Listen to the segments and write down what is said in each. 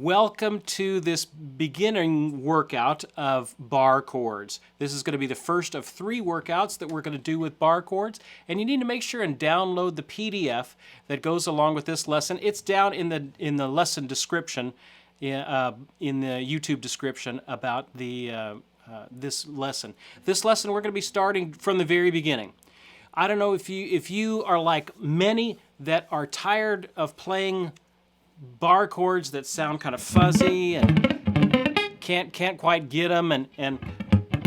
Welcome to this beginning workout of bar chords. This is going to be the first of 3 workouts that we're going to do with bar chords, and you need to make sure and download the PDF that goes along with this lesson. It's down in the lesson description, in the YouTube description about this lesson. This lesson we're going to be starting from the very beginning. I don't know if you are like many that are tired of playing bar chords that sound kind of fuzzy and can't quite get them, and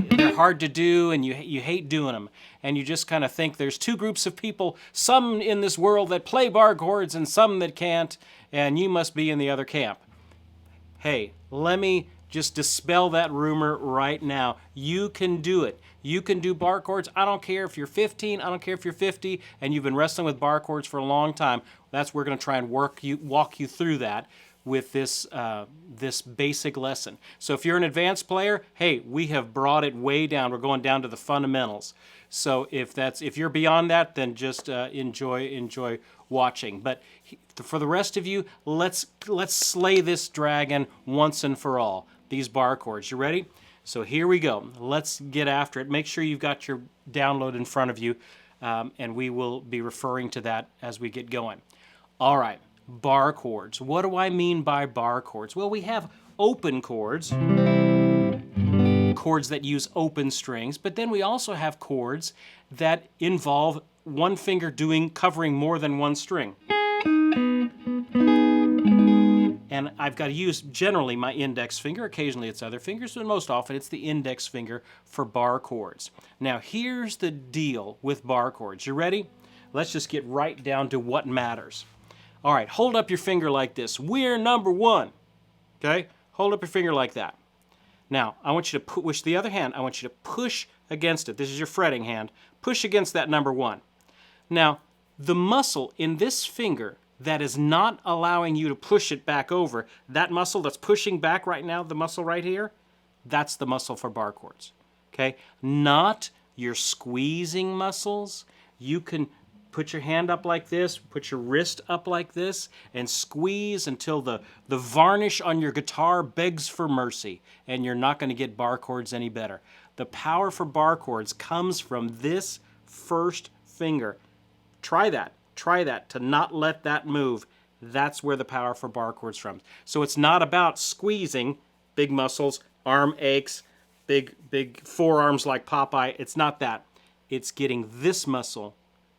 they're hard to do, and you hate doing them, and you just kind of think there's 2 groups of people, some in this world that play bar chords and some that can't, and you must be in the other camp. Hey, let me just dispel that rumor right now. You can do it. You can do bar chords. I don't care if you're 15, I don't care if you're 50, and you've been wrestling with bar chords for a long time. We're going to try and walk you through that with this basic lesson. So if you're an advanced player, hey, we have brought it way down. We're going down to the fundamentals. So if you're beyond that, then just enjoy watching. But for the rest of you, let's slay this dragon once and for all. These bar chords. You ready? So here we go. Let's get after it. Make sure you've got your download in front of you, and we will be referring to that as we get going. All right, bar chords. What do I mean by bar chords? Well, we have open chords, chords that use open strings, but then we also have chords that involve one finger covering more than one string. And I've got to use generally my index finger. Occasionally it's other fingers, but most often it's the index finger for bar chords. Now here's the deal with bar chords. You ready? Let's just get right down to what matters. All right, hold up your finger like this. We're number 1. Okay? Hold up your finger like that. Now, I want you to push the other hand. I want you to push against it. This is your fretting hand. Push against that number 1. Now, the muscle in this finger that is not allowing you to push it back over, that muscle that's pushing back right now, the muscle right here, that's the muscle for bar chords. Okay? Not your squeezing muscles. You can put your hand up like this, put your wrist up like this, and squeeze until the varnish on your guitar begs for mercy, and you're not going to get bar chords any better. The power for bar chords comes from this first finger. Try that, to not let that move. That's where the power for bar chords from. So it's not about squeezing, big muscles, arm aches, big forearms like Popeye. It's not that. It's getting this muscle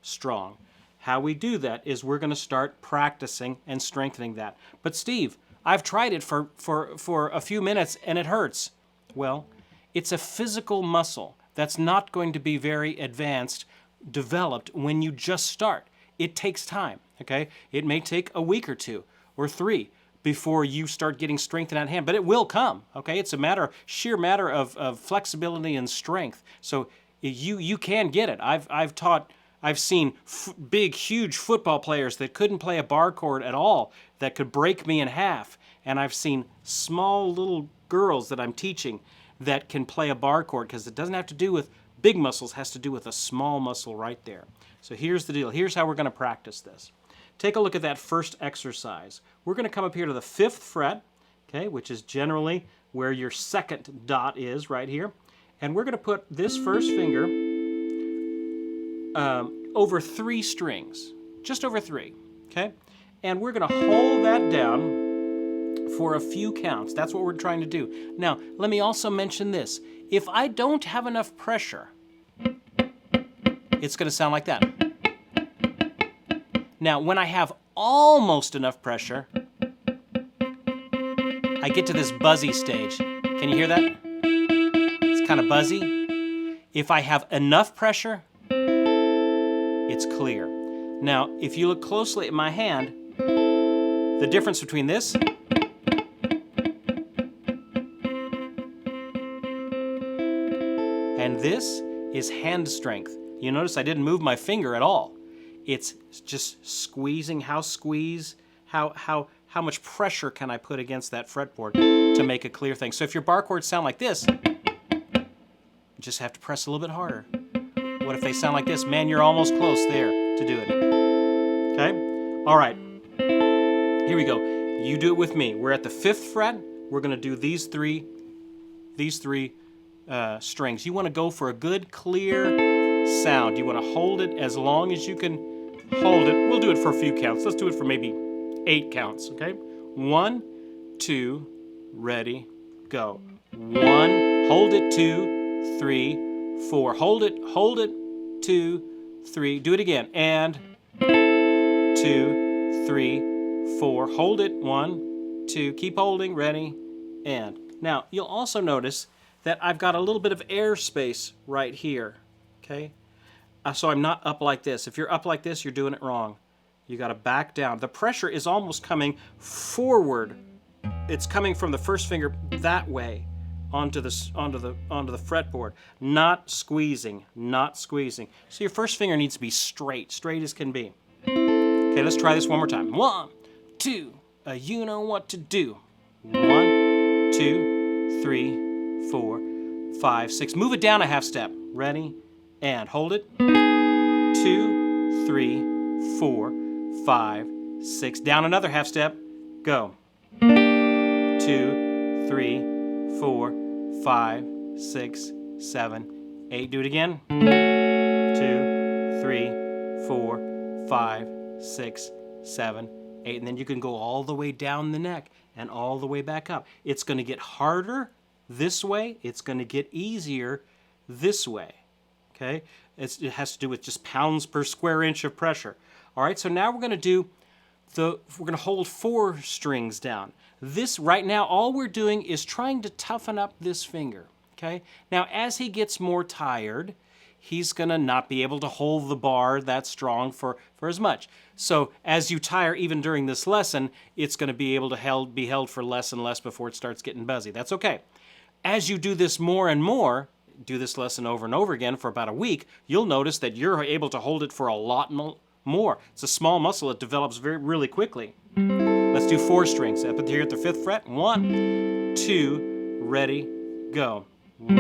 strong. How we do that is we're going to start practicing and strengthening that. But Steve, I've tried it for a few minutes and it hurts. Well, it's a physical muscle that's not going to be very developed when you just start. It takes time, okay? It may take a week or 2 or 3 before you start getting strength in that hand, but it will come, okay? It's a sheer matter of flexibility and strength. So you can get it. I've seen big, huge football players that couldn't play a bar chord at all that could break me in half. And I've seen small little girls that I'm teaching that can play a bar chord because it doesn't have to do with big muscles, it has to do with a small muscle right there. So here's the deal. Here's how we're going to practice this. Take a look at that first exercise. We're going to come up here to the 5th fret, okay, which is generally where your 2nd dot is right here. And we're going to put this first finger over 3 strings, just over 3, okay? And we're going to hold that down for a few counts. That's what we're trying to do. Now, let me also mention this. If I don't have enough pressure, it's going to sound like that. Now, when I have almost enough pressure, I get to this buzzy stage. Can you hear that? It's kind of buzzy. If I have enough pressure, it's clear. Now, if you look closely at my hand, the difference between this and this is hand strength. You notice I didn't move my finger at all. It's just squeezing. How much pressure can I put against that fretboard to make a clear thing? So if your bar chords sound like this, you just have to press a little bit harder. What if they sound like this? Man, you're almost close there to do it. Okay? All right. Here we go. You do it with me. We're at the 5th fret. We're going to do these three strings. You want to go for a good, clear sound. You want to hold it as long as you can hold it. We'll do it for a few counts. Let's do it for maybe 8 counts, okay? 1, 2, ready, go. 1, hold it, 2, 3, 4. Hold it, 2, 3. Do it again. And 2, 3, 4. Hold it, 1, 2. Keep holding, ready, and. Now, you'll also notice that I've got a little bit of air space right here, okay? So I'm not up like this. If you're up like this, you're doing it wrong. You got to back down. The pressure is almost coming forward. It's coming from the first finger that way onto the fretboard. Not squeezing, not squeezing. So your first finger needs to be straight as can be. Okay, let's try this one more time. 1, 2, you know what to do. 1, 2, 3, 4, 5, 6. Move it down a half step. Ready? And hold it. 2, 3, 4, 5, 6. Down another half step. Go. 2, 3, 4, 5, 6, 7, 8. Do it again. 2, 3, 4, 5, 6, 7, 8. And then you can go all the way down the neck and all the way back up. It's going to get harder this way. It's going to get easier this way. Okay? It has to do with just pounds per square inch of pressure. All right, so now we're going to hold 4 strings down. This, right now, all we're doing is trying to toughen up this finger, okay? Now, as he gets more tired, he's going to not be able to hold the bar that strong for as much. So as you tire, even during this lesson, it's going to be able to be held for less and less before it starts getting buzzy. That's okay. As you do this more and more, do this lesson over and over again for about a week, you'll notice that you're able to hold it for a lot more. It's a small muscle. It develops really quickly. Let's do 4 strings. Up here at the 5th fret. 1, 2, ready, go. 1,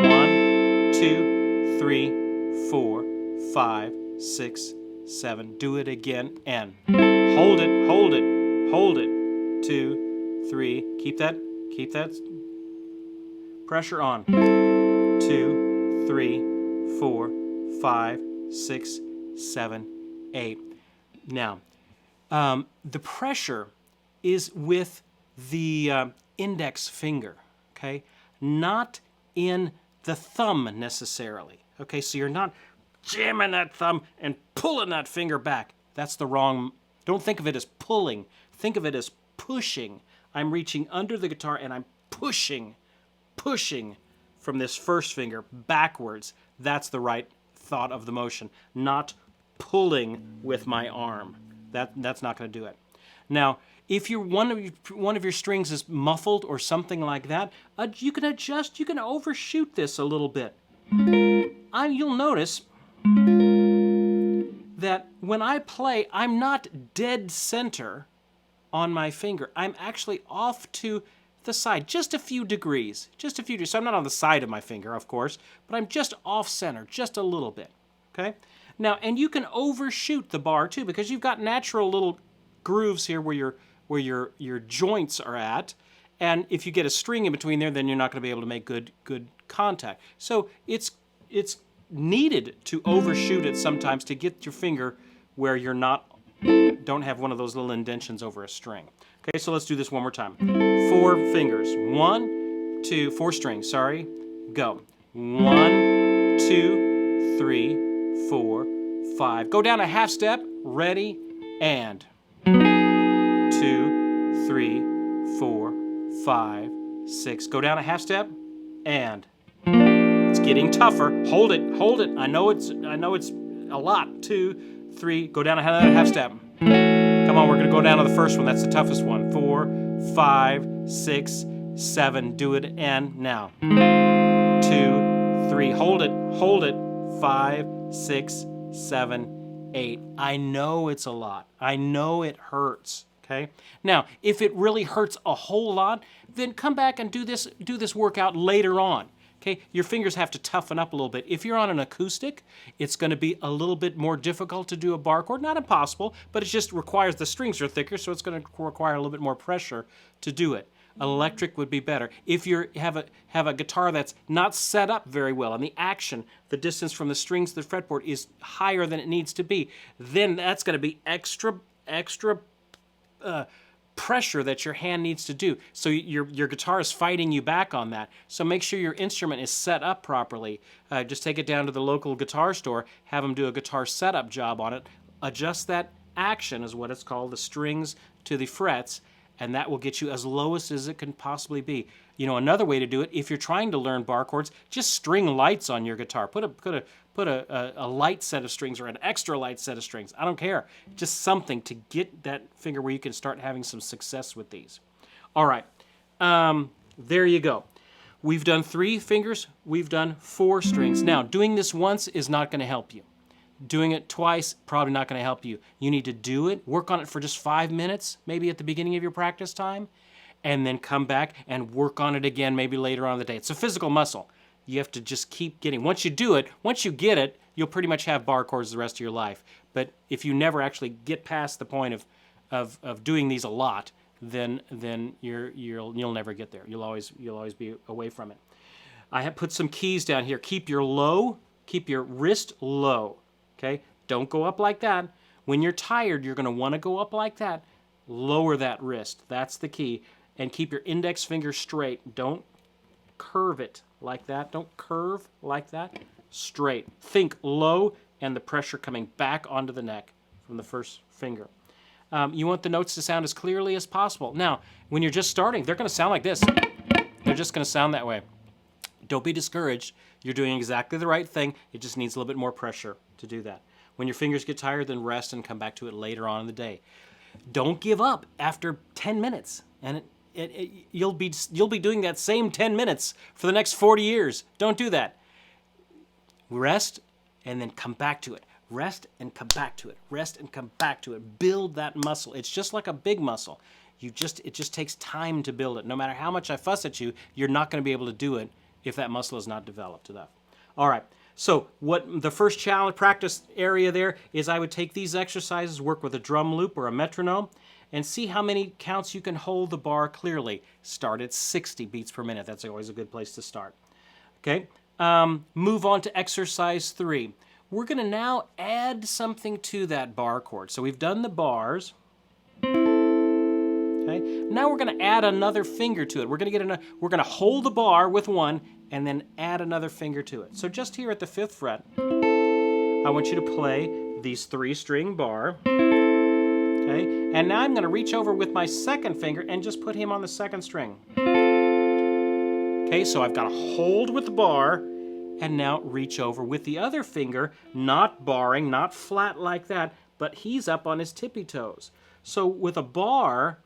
2, 3, 4, 5, 6, 7. Do it again and hold it, hold it, hold it. 2, 3. Keep that pressure on. 2, 3, 4, 5, 6, 7, 8. Now, the pressure is with the index finger, okay? Not in the thumb necessarily, okay? So you're not jamming that thumb and pulling that finger back. That's the wrong, don't think of it as pulling. Think of it as pushing. I'm reaching under the guitar and I'm pushing from this first finger backwards. That's the right thought of the motion, not pulling with my arm. That's not going to do it. Now, if one of your strings is muffled or something like that, you can adjust, you can overshoot this a little bit. You'll notice that when I play, I'm not dead center on my finger. I'm actually off to the side, just a few degrees. So I'm not on the side of my finger, of course, but I'm just off center, just a little bit, okay? Now, and you can overshoot the bar too, because you've got natural little grooves here where your joints are at, and if you get a string in between there, then you're not going to be able to make good contact. So it's needed to overshoot it sometimes to get your finger where you're don't have one of those little indentions over a string. Okay, so let's do this one more time. 4 fingers. 1, 2, 4 strings, sorry. Go. 1, 2, 3, 4, 5. Go down a half step. Ready, and 2, 3, 4, 5, 6. Go down a half step, and it's getting tougher. Hold it. I know it's a lot. 2, 3. Go down another half step. Come on, we're going to go down to the first one. That's the toughest one. 4, 5, 6, 7. Do it, and now. 2, 3. Hold it. 5, 6, 7, 8. I know it's a lot. I know it hurts. Okay? Now, if it really hurts a whole lot, then come back and do this workout later on. Okay, your fingers have to toughen up a little bit. If you're on an acoustic, it's going to be a little bit more difficult to do a bar chord. Not impossible, but it just requires, the strings are thicker, so it's going to require a little bit more pressure to do it. Electric would be better. If you have a guitar that's not set up very well, and the action, the distance from the strings to the fretboard is higher than it needs to be, then that's going to be extra pressure that your hand needs to do. So your guitar is fighting you back on that. So make sure your instrument is set up properly. Just take it down to the local guitar store, have them do a guitar setup job on it. Adjust that action, is what it's called, the strings to the frets, and that will get you as lowest as it can possibly be. You know, another way to do it, if you're trying to learn bar chords, just string lights on your guitar. Put a light set of strings or an extra light set of strings. I don't care. Just something to get that finger where you can start having some success with these. All right, there you go. We've done 3 fingers. We've done 4 strings. Now, doing this once is not going to help you. Doing it twice, probably not going to help you. You need to do it, work on it for just 5 minutes, maybe at the beginning of your practice time, and then come back and work on it again maybe later on in the day. It's a physical muscle. You have to just keep getting. Once you do it, once you get it, you'll pretty much have bar chords the rest of your life. But if you never actually get past the point of doing these a lot, then you'll never get there. You'll always be away from it. I have put some keys down here. Keep your wrist low. Okay? Don't go up like that. When you're tired, you're going to want to go up like that. Lower that wrist. That's the key. And keep your index finger straight. Don't curve it like that. Don't curve like that. Straight. Think low and the pressure coming back onto the neck from the first finger. You want the notes to sound as clearly as possible. Now, when you're just starting, they're going to sound like this. They're just going to sound that way. Don't be discouraged. You're doing exactly the right thing. It just needs a little bit more pressure to do that. When your fingers get tired, then rest and come back to it later on in the day. Don't give up after 10 minutes. And you'll be doing that same 10 minutes for the next 40 years. Don't do that. Rest and then come back to it. Rest and come back to it. Rest and come back to it. Build that muscle. It's just like a big muscle. It just takes time to build it. No matter how much I fuss at you, you're not going to be able to do it if that muscle is not developed enough. All right. So what the first challenge practice area there is, I would take these exercises, work with a drum loop or a metronome, and see how many counts you can hold the bar clearly. Start at 60 beats per minute. That's always a good place to start. Okay. Move on to exercise 3. We're going to now add something to that bar chord. So we've done the bars. Okay. Now we're going to add another finger to it. We're going to hold the bar with one and then add another finger to it. So just here at the 5th fret, I want you to play these 3-string bar. Okay. And now I'm going to reach over with my 2nd finger and just put him on the 2nd string. Okay, so I've got to hold with the bar and now reach over with the other finger, not barring, not flat like that, but he's up on his tippy toes. So with a bar,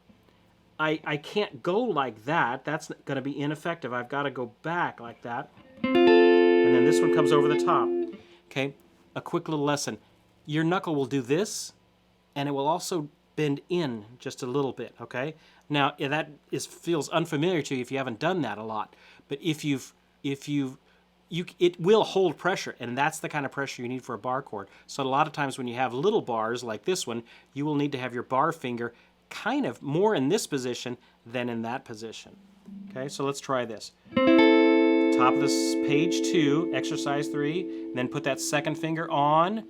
I can't go like that. That's going to be ineffective. I've got to go back like that. And then this one comes over the top. Okay, a quick little lesson. Your knuckle will do this, and it will also bend in just a little bit, okay? Now, feels unfamiliar to you if you haven't done that a lot. But it will hold pressure, and that's the kind of pressure you need for a bar chord. So a lot of times when you have little bars like this one, you will need to have your bar finger kind of more in this position than in that position. Okay, so let's try this. Top of this page 2, exercise 3, then put that 2nd finger on,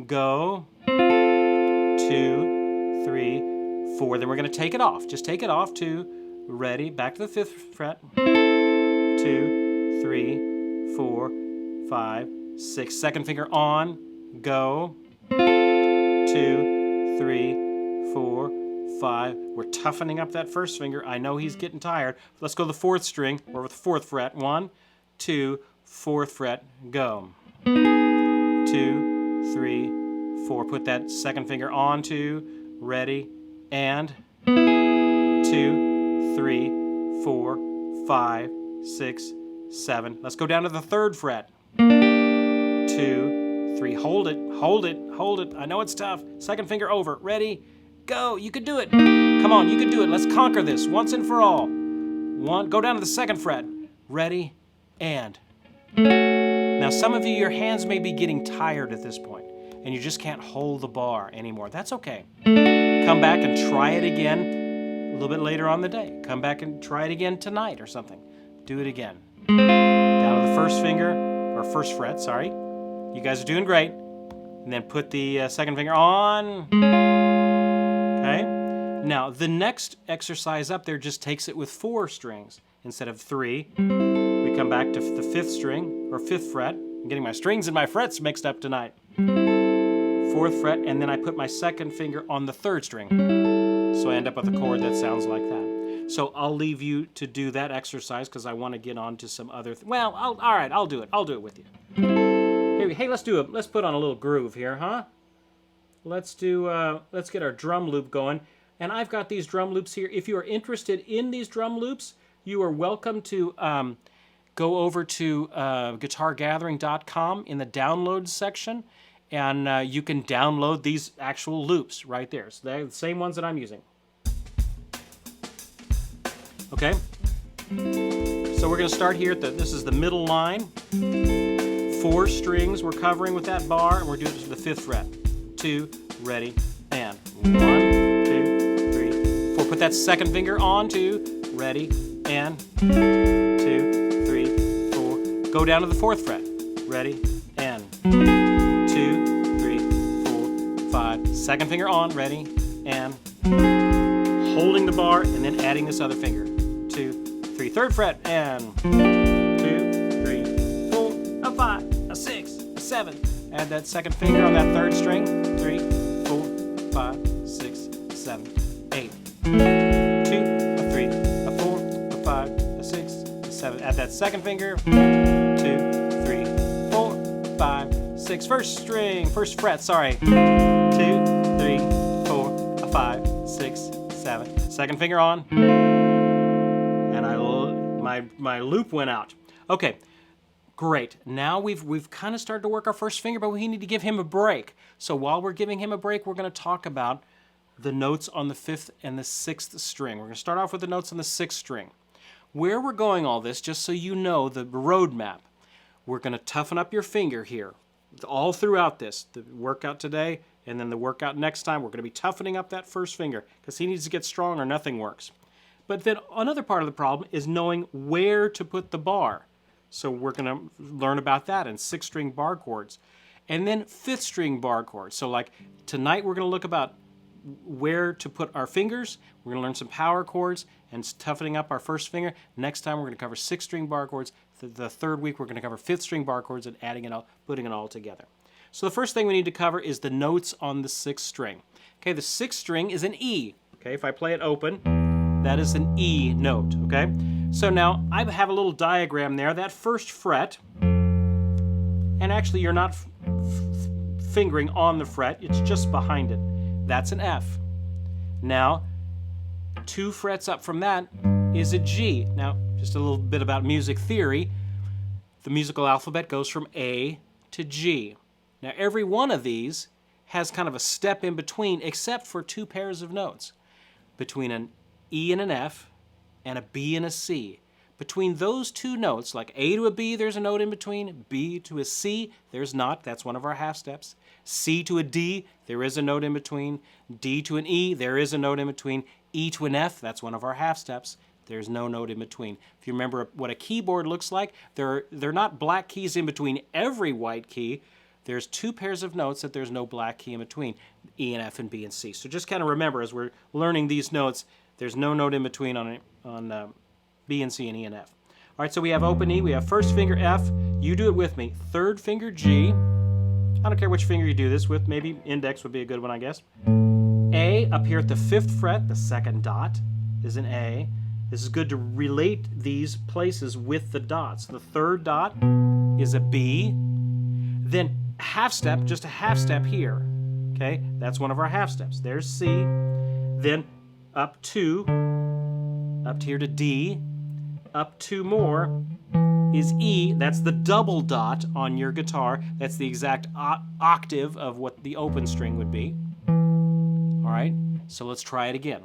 go, 2, 3, 4. Then we're going to take it off. Just take it off, 2, ready, back to the 5th fret, 2, 3, 4, 5, 6. 2nd finger on, go, 2, 3, 4, 5. We're toughening up that 1st finger. I know he's getting tired. Let's go to the 4th string. We're with the 4th fret. 1, 2, 4th fret, go. 2, 3, 4. Put that 2nd finger on, 2, ready, and 2, 3, 4, 5, 6, 7. Let's go down to the 3rd fret. 2, 3. Hold it, hold it, hold it. I know it's tough. 2nd finger over. Ready, go. You can do it. Come on, you can do it. Let's conquer this once and for all. Go down to the 2nd fret. Ready, and Now, some of you, your hands may be getting tired at this point, and you just can't hold the bar anymore. That's okay. Come back and try it again a little bit later on the day. Come back and try it again tonight or something. Do it again. Down to the first finger, or first fret, sorry. You guys are doing great. And then put the second finger on. Okay? Now, the next exercise up there just takes it with 4 strings instead of 3. We come back to the 5th string, or 5th fret. I'm getting my strings and my frets mixed up tonight. 4th fret, and then I put my second finger on the 3rd string. So I end up with a chord that sounds like that. So I'll leave you to do that exercise because I want to get on to some other... Well, all right, I'll do it. I'll do it with you. Hey, let's put on a little groove here, huh? Let's get our drum loop going. And I've got these drum loops here. If you are interested in these drum loops, you are welcome to go over to guitargathering.com in the downloads section, and you can download these actual loops right there. So they're the same ones that I'm using. Okay? So we're going to start here this is the middle line. 4 strings we're covering with that bar, and we're doing it to the 5th fret. 2, ready, and 1, 2, 3, 4. Put that second finger on, 2, ready, and 2, 3, 4. Go down to the 4th fret. Ready, and 2, 3, 4, 5. Second finger on, ready, and holding the bar, and then adding this other finger. 2, 3, 3rd fret, and 2, 3, 4, a 5, a 6, a 7. Add that second finger on that 3rd string. 3, 4, 5, 6, 7, 8. 2, a 3, a 4, a 5, a 6, a 7. Add that second finger. 2, 3, 4, 5, 6. First fret, sorry. 2, 3, 4, a 5, 6, 7. Second finger on. And my loop went out. Okay. Great. Now we've kind of started to work our first finger, but we need to give him a break. So while we're giving him a break, we're going to talk about the notes on the 5th and the 6th string. We're going to start off with the notes on the 6th string. Where we're going all this, just so you know the roadmap, we're going to toughen up your finger here. All throughout this, the workout today and then the workout next time, we're going to be toughening up that first finger because he needs to get strong or nothing works. But then another part of the problem is knowing where to put the bar. So we're going to learn about that in 6th string bar chords. And then 5th string bar chords. So like tonight we're going to look about where to put our fingers. We're going to learn some power chords and toughening up our first finger. Next time we're going to cover 6th string bar chords. The 3rd week we're going to cover 5th string bar chords and adding it all, putting it all together. So the first thing we need to cover is the notes on the 6th string. Okay, the 6th string is an E. Okay, if I play it open, that is an E note. Okay. So now I have a little diagram there. That first fret, and actually you're not fingering on the fret, it's just behind it. That's an F. Now, 2 frets up from that is a G. Now, just a little bit about music theory. The musical alphabet goes from A to G. Now, every one of these has kind of a step in between, except for 2 pairs of notes, between an E and an F, and a B and a C. Between those 2 notes, like A to a B, there's a note in between. B to a C, there's not. That's one of our half steps. C to a D, there is a note in between. D to an E, there is a note in between. E to an F, that's one of our half steps. There's no note in between. If you remember what a keyboard looks like, they're not black keys in between every white key. There's 2 pairs of notes that there's no black key in between, E and F and B and C. So just kind of remember as we're learning these notes, there's no note in between on B and C and E and F. All right, so we have open E, we have first finger F. You do it with me. 3rd finger G. I don't care which finger you do this with. Maybe index would be a good one, I guess. A, up here at the 5th fret, the 2nd dot is an A. This is good to relate these places with the dots. The 3rd dot is a B. Then half step, just a half step here. Okay, that's one of our half steps. There's C. Then up 2, up here to D, up 2 more is E. That's the double dot on your guitar. That's the exact octave of what the open string would be. All right, so let's try it again.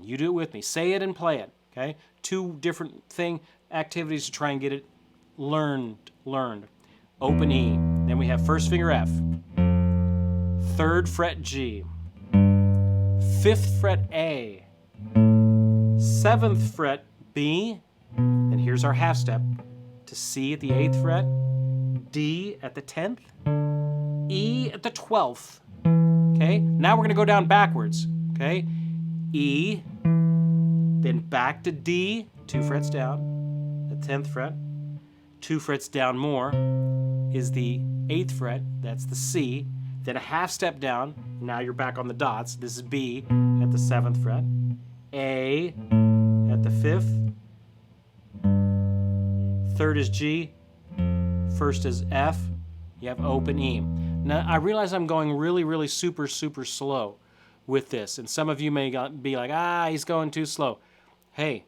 You do it with me. Say it and play it, okay? 2 different activities to try and get it learned. Open E. Then we have first finger F. 3rd fret G. 5th fret A. 7th fret B. And here's our half step to C at the 8th fret. D at the 10th. E at the 12th. Okay, now we're going to go down backwards. Okay, E, then back to D, 2 frets down, the 10th fret. 2 frets down more is the 8th fret, that's the C. Then a half step down, now you're back on the dots. This is B at the 7th fret. A at the 5th. 3rd is G. 1st is F. You have open E. Now, I realize I'm going really super slow with this, and some of you may be like, he's going too slow. Hey,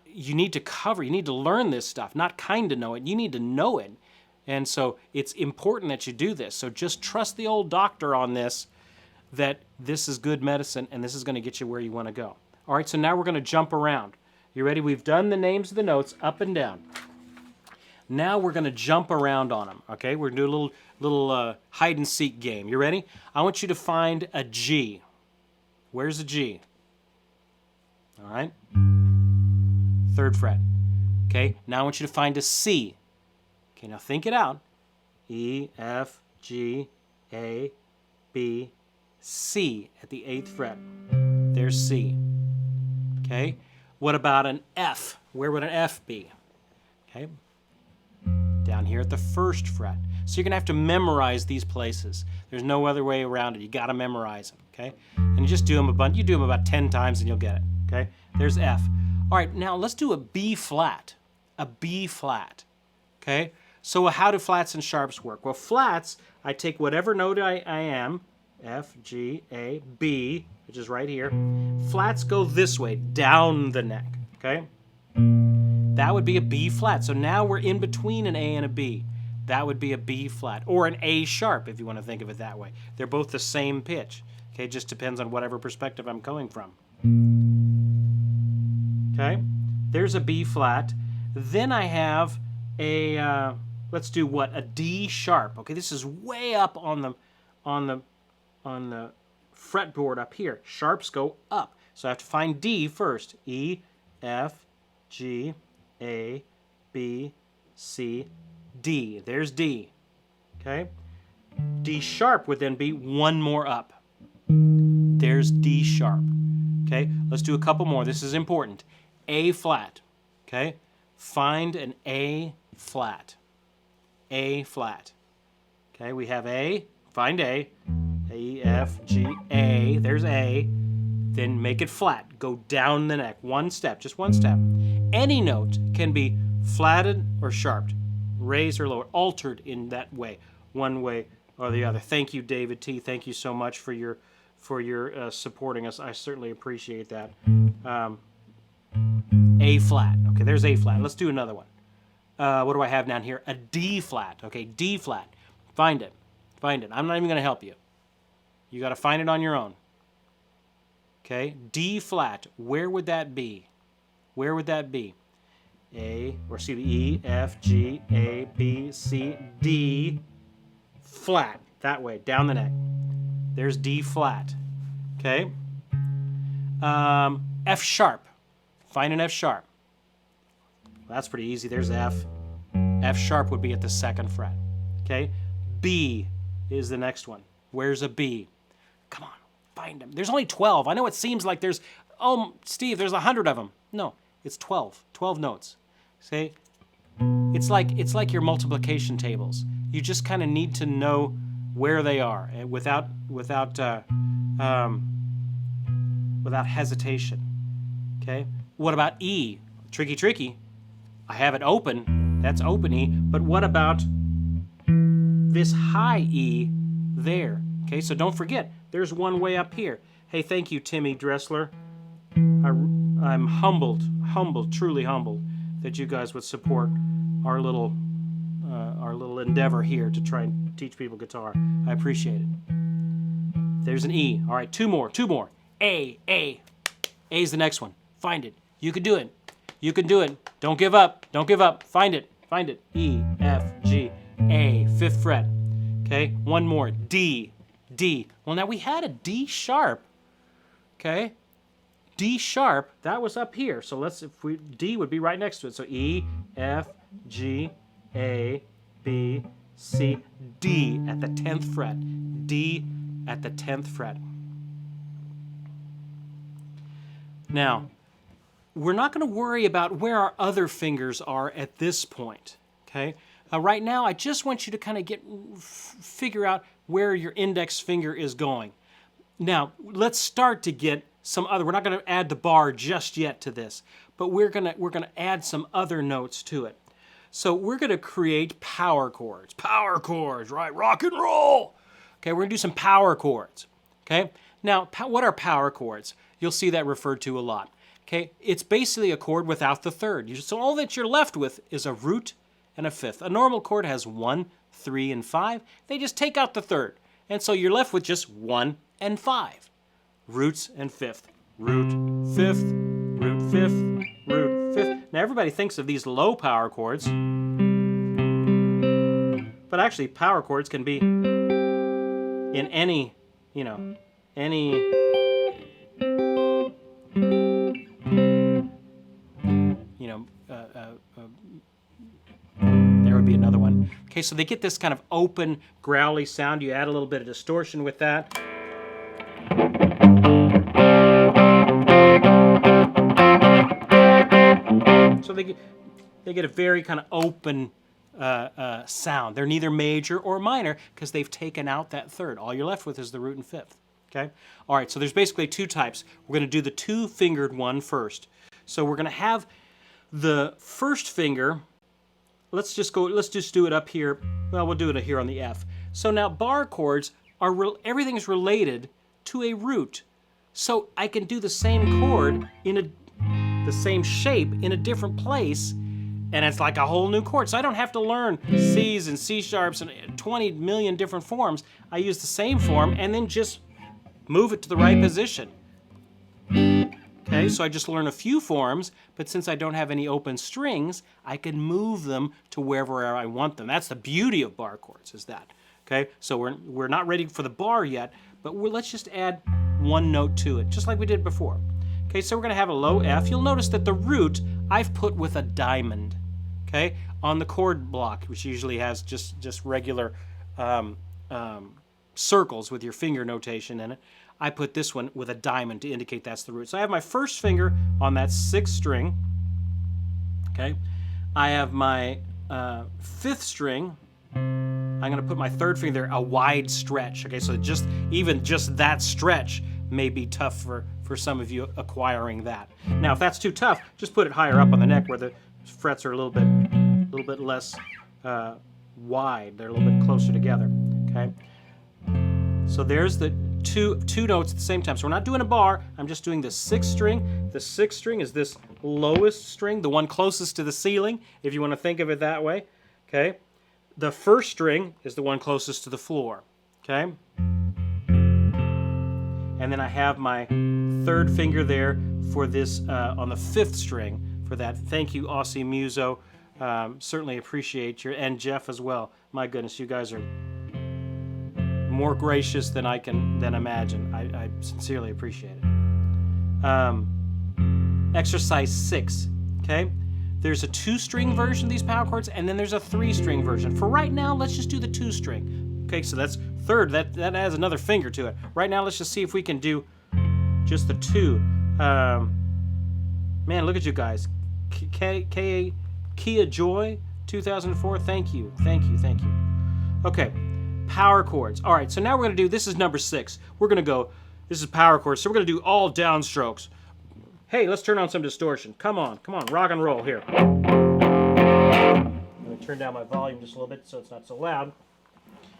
you need to cover, you need to learn this stuff, not kind of know it, you need to know it. And so it's important that you do this. So just trust the old doctor on this, that this is good medicine and this is going to get you where you want to go. All right, so now we're going to jump around. You ready? We've done the names of the notes up and down. Now we're going to jump around on them, okay? We're going to do a little hide-and-seek game. You ready? I want you to find a G. Where's a G? All right? 3rd fret. Okay, now I want you to find a C. Okay, now think it out. E, F, G, A, B, C at the 8th fret. There's C. Okay, what about an F? Where would an F be? Okay, down here at the 1st fret. So you're going to have to memorize these places. There's no other way around it. You got to memorize them, okay? And you just do them a bunch. You do them about 10 times and you'll get it, okay? There's F. All right, now let's do a B flat. A B flat, okay? So how do flats and sharps work? Well, flats, I take whatever note I am, F, G, A, B, which is right here. Flats go this way, down the neck, okay? That would be a B flat. So now we're in between an A and a B. That would be a B flat, or an A sharp if you want to think of it that way. They're both the same pitch. Okay, it just depends on whatever perspective I'm coming from. Okay, there's a B flat. Then I have a, let's do what? A D sharp. Okay, this is way up on the fretboard up here. Sharps go up. So I have to find D first. E, F, G, A, B, C, D. There's D. Okay? D sharp would then be one more up. There's D sharp. Okay? Let's do a couple more. This is important. A flat. Okay? Find an A flat. A flat. Okay? We have A. Find A. A, F, G, A. There's A. Then make it flat. Go down the neck. One step. Just one step. Any note can be flatted or sharped, raised or lowered, altered in that way, one way or the other. Thank you, David T. Thank you so much for your supporting us. I certainly appreciate that. A flat. Okay, there's A flat. Let's do another one. What do I have down here? A D flat. Okay, D flat. Find it. Find it. I'm not even going to help you. You got to find it on your own. Okay, D flat. Where would that be? Where would that be? A, or C, E, F, G, A, B, C, D, flat. That way, down the neck. There's D flat. Okay? F sharp. Find an F sharp. Well, that's pretty easy. There's F. F sharp would be at the 2nd fret. Okay? B is the next one. Where's a B? Come on, find them. There's only 12. I know it seems like there's, oh, Steve, there's 100 of them. No, it's 12. 12 notes. See? It's like your multiplication tables. You just kind of need to know where they are without hesitation. Okay? What about E? Tricky. I have it open. That's open E. But what about this high E there? Okay, so don't forget, there's one way up here. Hey, thank you, Timmy Dressler. I'm humbled, truly humbled that you guys would support our little endeavor here to try and teach people guitar. I appreciate it. There's an E. All right, two more. A. A's the next one. Find it. You can do it. You can do it. Don't give up. Don't give up. Find it. Find it. E, F, G, A, 5th fret. Okay, one more. D, D. Well, now we had a D sharp. Okay, D sharp. That was up here. So D would be right next to it. So E, F, G, A, B, C, D at the 10th fret. D at the 10th fret. Now, we're not going to worry about where our other fingers are at this point, okay? Right now, I just want you to kind of figure out where your index finger is going. Now, let's start to get some other. We're not going to add the bar just yet to this, but we're going to add some other notes to it. So we're going to create power chords. Power chords, right? Rock and roll. Okay, we're going to do some power chords. Okay. Now, what are power chords? You'll see that referred to a lot. Okay, it's basically a chord without the third. So all that you're left with is a root and a fifth. A normal chord has 1, 3, and 5. They just take out the third. And so you're left with just 1 and 5. Roots and fifth. Root, fifth, root, fifth, root, fifth. Now everybody thinks of these low power chords. But actually power chords can be in any, there would be another one. Okay, so they get this kind of open, growly sound. You add a little bit of distortion with that. So they get a very kind of open sound. They're neither major or minor because they've taken out that third. All you're left with is the root and fifth. Okay? All right, so there's basically two types. We're going to do the two-fingered one first. So we're going to have the first finger. Let's just do it up here. Well, we'll do it here on the F. So now bar chords everything's related to a root. So I can do the same chord in the same shape in a different place, and it's like a whole new chord. So I don't have to learn C's and C sharps and 20 million different forms. I use the same form and then just move it to the right position. Okay, so I just learn a few forms, but since I don't have any open strings, I can move them to wherever I want them. That's the beauty of bar chords, is that. Okay, so we're not ready for the bar yet, but let's just add one note to it, just like we did before. Okay, so we're going to have a low F. You'll notice that the root I've put with a diamond, okay, on the chord block, which usually has just regular circles with your finger notation in it. I put this one with a diamond to indicate that's the root. So I have my first finger on that 6th string, okay. I have my 5th string. I'm going to put my 3rd finger there, a wide stretch, okay. So even just that stretch may be tough for some of you acquiring that. Now, if that's too tough, just put it higher up on the neck where the frets are a little bit less wide. They're a little bit closer together. Okay. So there's the two notes at the same time. So we're not doing a bar. I'm just doing the 6th string. The 6th string is this lowest string, the one closest to the ceiling, if you want to think of it that way. Okay. The 1st string is the one closest to the floor. Okay. And then I have my 3rd finger there for this on the 5th string for that. Thank you, Aussie Muso. Certainly appreciate your, and Jeff as well. My goodness, you guys are more gracious than I can imagine. I sincerely appreciate it. Exercise 6. Okay, there's a 2-string version of these power chords, and then there's a 3-string version. For right now, let's just do the 2-string. Okay, so that's 3rd. That adds another finger to it. Right now, let's just see if we can do just the 2. Man, look at you guys. Kia Joy 2004. Thank you. Okay, power chords. All right, so now we're going to do, this is number 6. We're going to go, this is power chords, so we're going to do all downstrokes. Hey, let's turn on some distortion. Come on, rock and roll here. I'm going to turn down my volume just a little bit so it's not so loud.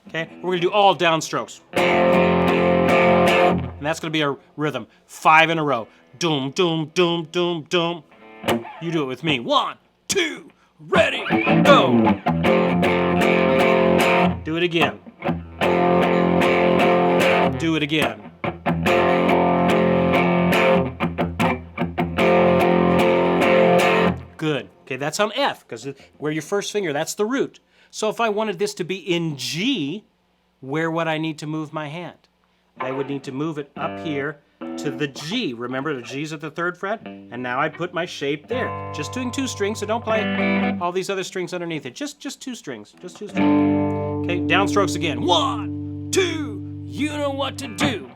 Okay, we're going to do all downstrokes. And that's going to be our rhythm. 5 in a row. Doom, doom, doom, doom, doom. You do it with me. 1, 2, ready, go. Do it again. Do it again. Good. Okay, that's on F, because where your first finger, that's the root. So if I wanted this to be in G, where would I need to move my hand? I would need to move it up here to the G. Remember, the G's at the 3rd fret? And now I put my shape there. Just doing 2 strings, so don't play all these other strings underneath it. Just 2 strings. Just 2 strings. Okay, downstrokes again. 1, 2, you know what to do.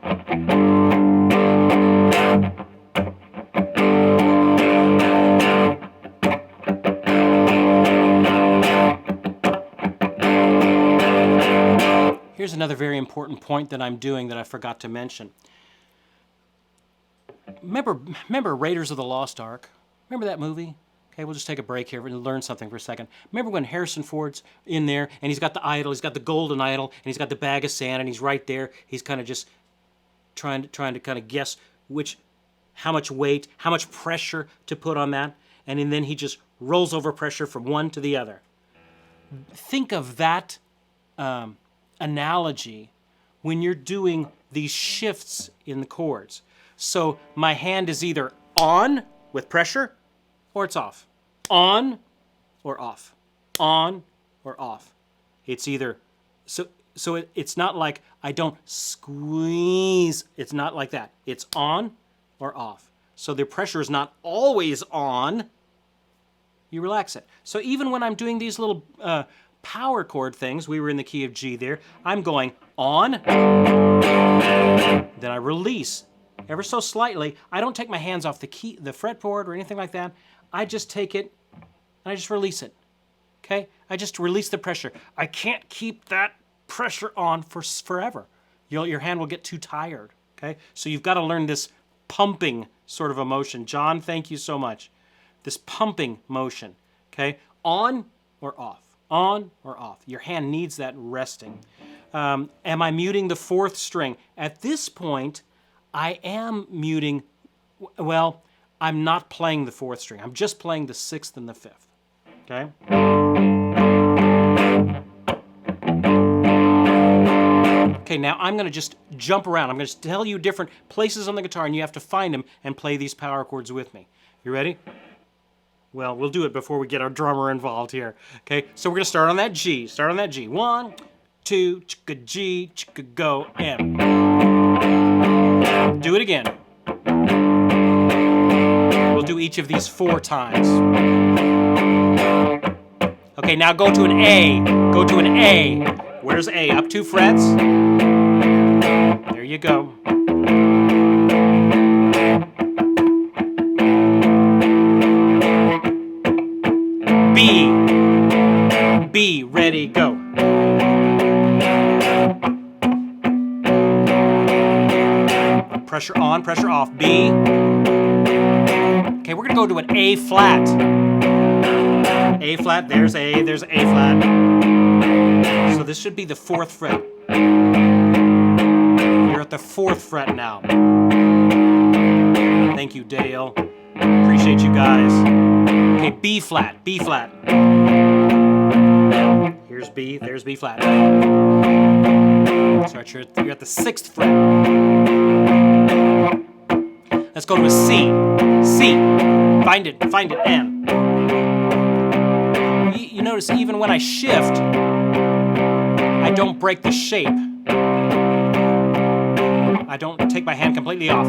Here's another very important point that I'm doing that I forgot to mention. Remember Raiders of the Lost Ark? Remember that movie? Okay, we'll just take a break here and learn something for a second. Remember when Harrison Ford's in there and he's got the idol, he's got the golden idol, and he's got the bag of sand, and he's right there. He's kind of just trying to kind of guess how much weight, how much pressure to put on that, and then he just rolls over pressure from one to the other. Think of that analogy when you're doing these shifts in the chords. So my hand is either on with pressure or it's off. On or off. On or off. It's either, it's not like I don't squeeze. It's not like that. It's on or off. So the pressure is not always on. You relax it. So even when I'm doing these little power chord things, we were in the key of G there, I'm going on, then I release ever so slightly. I don't take my hands off the fretboard or anything like that. I just take it and I just release it. Okay? I just release the pressure. I can't keep that pressure on for forever. Your hand will get too tired. Okay? So you've got to learn this pumping sort of a motion. John, thank you so much. This pumping motion. Okay? On or off. On or off. Your hand needs that resting. Am I muting the 4th string? At this point, I am muting, well, I'm not playing the 4th string. I'm just playing the 6th and the 5th. Okay? Okay, now I'm going to just jump around. I'm going to tell you different places on the guitar, and you have to find them and play these power chords with me. You ready? Well, we'll do it before we get our drummer involved here. Okay, so we're going to start on that G. Start on that G. 1, 2, chicka G, chicka go, M. Do it again. We'll do each of these 4 times. Okay, now go to an A. Go to an A. Where's A? Up 2 frets. There you go. B. B, ready, go. Pressure on, pressure off. B. Okay, we're going to go to an A flat. A flat, there's A flat. So this should be the 4th fret. You're at the 4th fret now. Thank you, Dale. Appreciate you guys. Okay, B flat, B flat. Here's B, there's B flat. So you're at the 6th fret. Let's go to a C. C. Find it, M. You notice even when I shift, I don't break the shape. I don't take my hand completely off.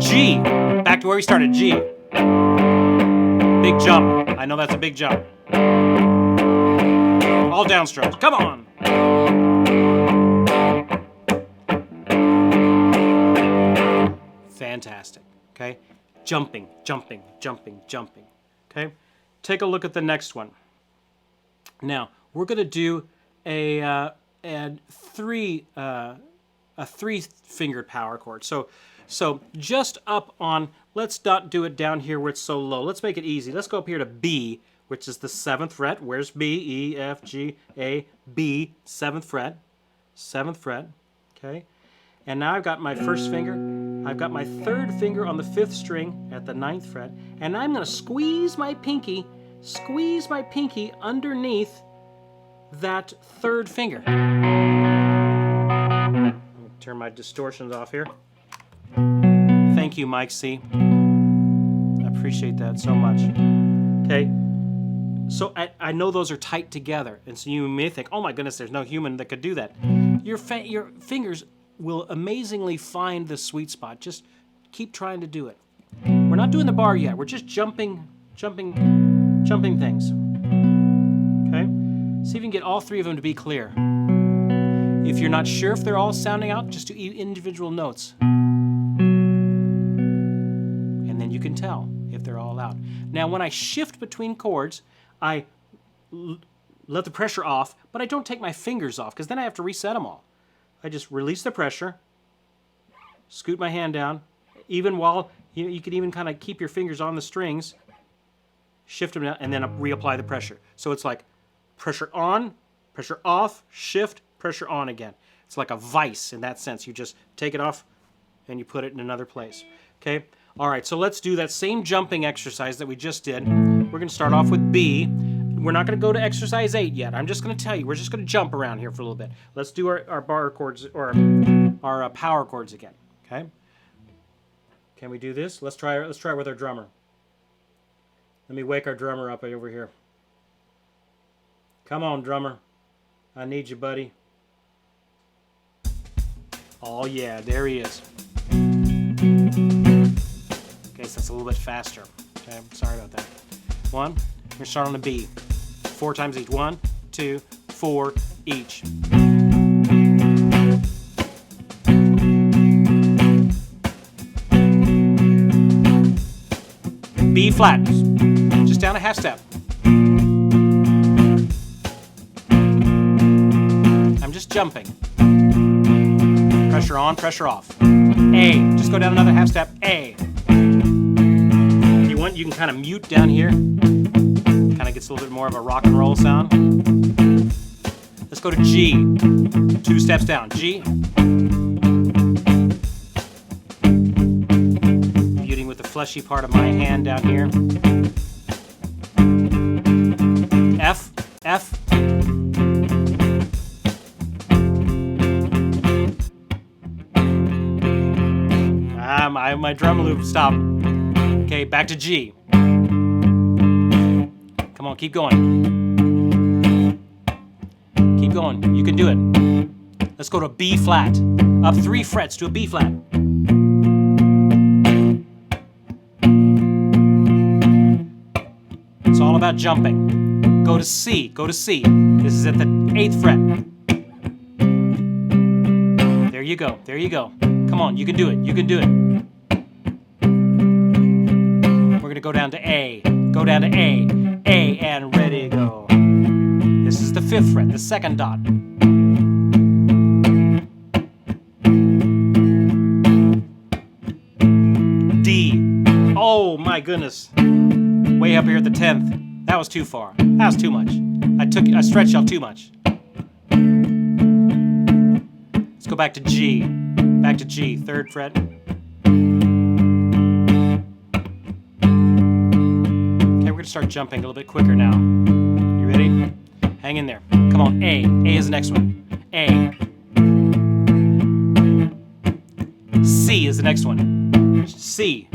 G. Back to where we started, G. Big jump. I know that's a big jump. All downstrokes. Come on. Fantastic. Okay? Jumping, jumping, jumping, jumping. Okay? Take a look at the next one. Now, we're going to do a 3-fingered power chord. So just up on, let's not do it down here where it's so low. Let's make it easy. Let's go up here to B, which is the 7th fret. Where's B? E, F, G, A, B, 7th fret. 7th fret. Okay? And now I've got my first finger. I've got my 3rd finger on the 5th string at the 9th fret. And I'm going to squeeze my pinky underneath that 3rd finger. Turn my distortions off here. Thank you, Mike C. I appreciate that so much. Okay? So I know those are tight together, and so you may think, oh my goodness, there's no human that could do that. Your fingers will amazingly find the sweet spot. Just keep trying to do it. We're not doing the bar yet. We're just jumping things. Okay? See if you can get all three of them to be clear. If you're not sure if they're all sounding out, just do individual notes. And then you can tell if they're all out. Now, when I shift between chords, I let the pressure off, but I don't take my fingers off, because then I have to reset them all. I just release the pressure, scoot my hand down, even while you can even kind of keep your fingers on the strings, shift them down, and then reapply the pressure. So it's like pressure on, pressure off, shift, pressure on again. It's like a vice in that sense. You just take it off and you put it in another place. Okay? All right, so let's do that same jumping exercise that we just did. We're going to start off with B. We're not going to go to exercise 8 yet. I'm just going to tell you, we're just going to jump around here for a little bit. Let's do our bar chords, or our power chords again. Okay? Can we do this? Let's try with our drummer. Let me wake our drummer up over here. Come on, drummer. I need you, buddy. Oh yeah, there he is. Okay, so that's a little bit faster. Okay, sorry about that. One, we're gonna start on a B. 4 times each. 1, 2, 4 each. B flat, just down a half step. I'm just jumping. Pressure on, pressure off. A, just go down another half step. A. If you want, you can kind of mute down here. Kind of gets a little bit more of a rock and roll sound. Let's go to G. 2 steps down. G. Muting with the fleshy part of my hand down here. F. F. My drum loop stopped. Okay, back to G. Come on, keep going. Keep going. You can do it. Let's go to B flat. Up 3 frets to a B flat. It's all about jumping. Go to C. Go to C. This is at the 8th fret. There you go. There you go. Come on, you can do it. You can do it. We're going to go down to A. Go down to A. A, and ready, go. This is the 5th fret, the 2nd dot. D. Oh my goodness. Way up here at the 10th. That was too far. That was too much. I stretched out too much. Let's go back to G. Back to G, 3rd fret. Okay, we're going to start jumping a little bit quicker now. You ready? Hang in there. Come on, A. A is the next one. A. C is the next one. C.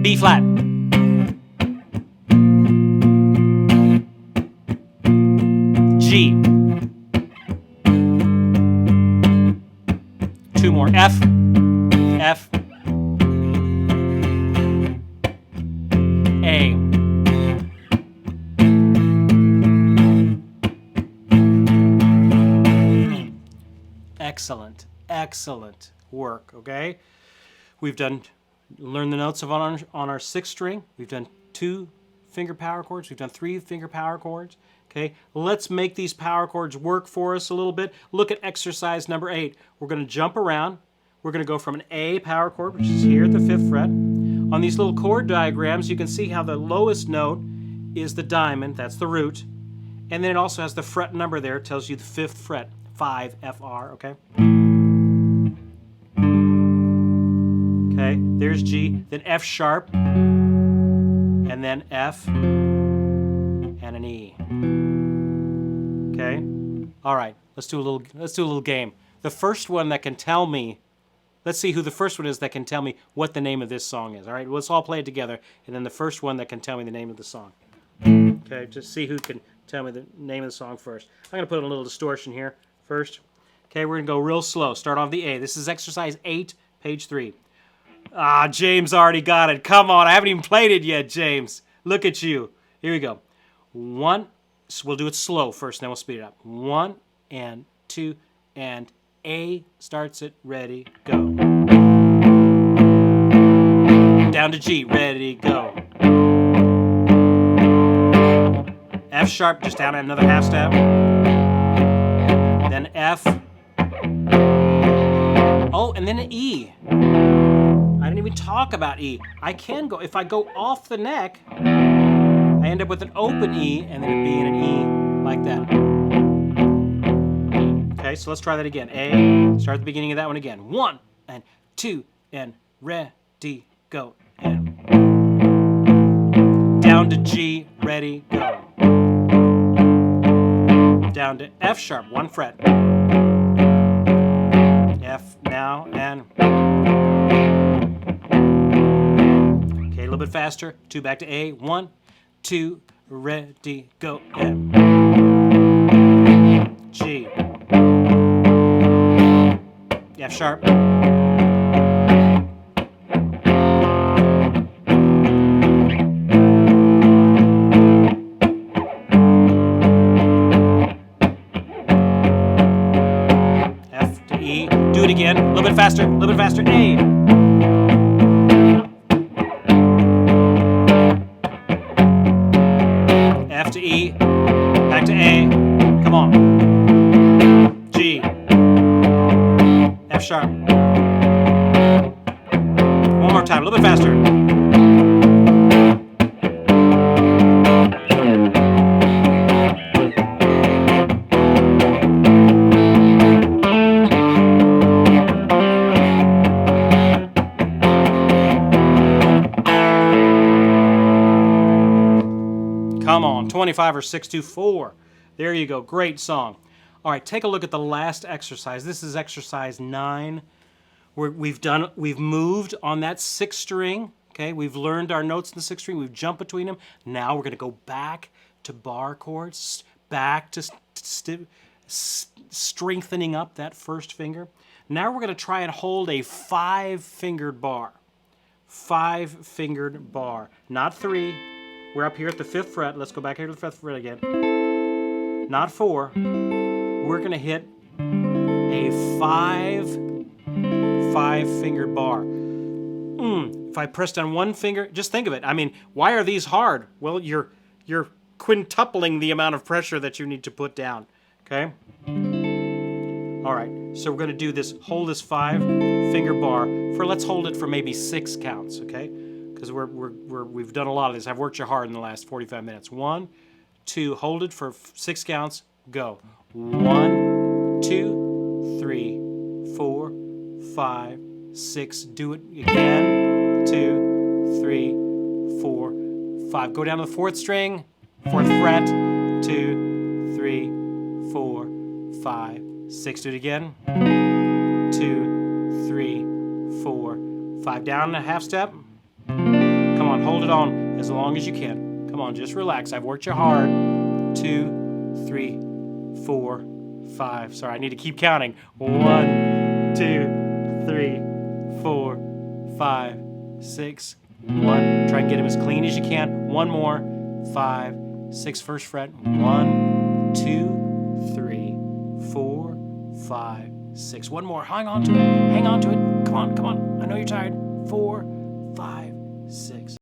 B flat. G. 2 more. F. F. A. Excellent. Excellent work, okay? We've learned the notes on our 6th string. We've done 2 finger power chords. We've done 3 finger power chords. Okay, let's make these power chords work for us a little bit. Look at exercise number 8. We're going to jump around. We're going to go from an A power chord, which is here at the 5th fret. On these little chord diagrams, you can see how the lowest note is the diamond. That's the root. And then it also has the fret number there. It tells you the 5th fret. 5, F-R, okay? Okay, there's G. Then F sharp. And then F. And an E. Okay? All right, let's do a little game. The first one that can tell me let's see who the first one is that can tell me what the name of this song is. All right, let's all play it together, and then the first one that can tell me the name of the song. Okay, just see who can tell me the name of the song first. I'm going to put a little distortion here first. Okay, we're going to go real slow. Start off the A. This is exercise 8, page 3. Ah, James already got it. Come on, I haven't even played it yet, James. Look at you. Here we go. 1, so we'll do it slow first, then we'll speed it up. 1 and 2 and A starts it, ready, go. Down to G, ready, go. F sharp, just down another half step. Then F. Oh, and then an E. I didn't even talk about E. I can go, if I go off the neck, I end up with an open E and then a B and an E like that. Okay, so let's try that again. A, start at the beginning of that one again. 1 and 2 and ready, go. And down to G, ready, go. Down to F sharp, 1 fret. F now and okay, a little bit faster. 2 back to A. 1, 2, ready, go. And G. F sharp. F to E. Do it again. A little bit faster. A little bit faster. A. F to E. Back to A. Come on. G. F sharp. One more time, a little bit faster. Come on, 25 or 624. There you go, great song. All right, take a look at the last exercise. This is exercise 9. We've moved on that 6th string. Okay, we've learned our notes in the 6th string. We've jumped between them. Now we're going to go back to bar chords, back to strengthening up that first finger. Now we're going to try and hold a 5-fingered bar. 5-fingered bar, not 3. We're up here at the 5th fret. Let's go back here to the 5th fret again. Not 4. We're going to hit a 5-fingered bar. If I press down one finger, just think of it. I mean, why are these hard? Well, you're quintupling the amount of pressure that you need to put down. Okay? All right. So we're going to do this, hold this 5-finger bar for, let's hold it for maybe 6 counts, okay? Because we've done a lot of this. I've worked you hard in the last 45 minutes. 1, 2, hold it for 6 counts, go. 1, 2, 3, 4, 5, 6. Do it again. 2, 3, 4, 5. Go down to the 4th string, 4th fret. 2, 3, 4, 5, 6. Do it again. 2, 3, 4, 5. Down a half step. Come on, hold it on as long as you can. Come on, just relax. I've worked you hard. 2, 3, 4, 5. Sorry, I need to keep counting. 1, 2, 3, 4, 5, 6. 1. Try and get him as clean as you can. One more. 5, 6. First fret. 1, 2, 3, 4, 5, 6. One more. Hang on to it. Hang on to it. Come on, come on. I know you're tired. 4, 5, 6.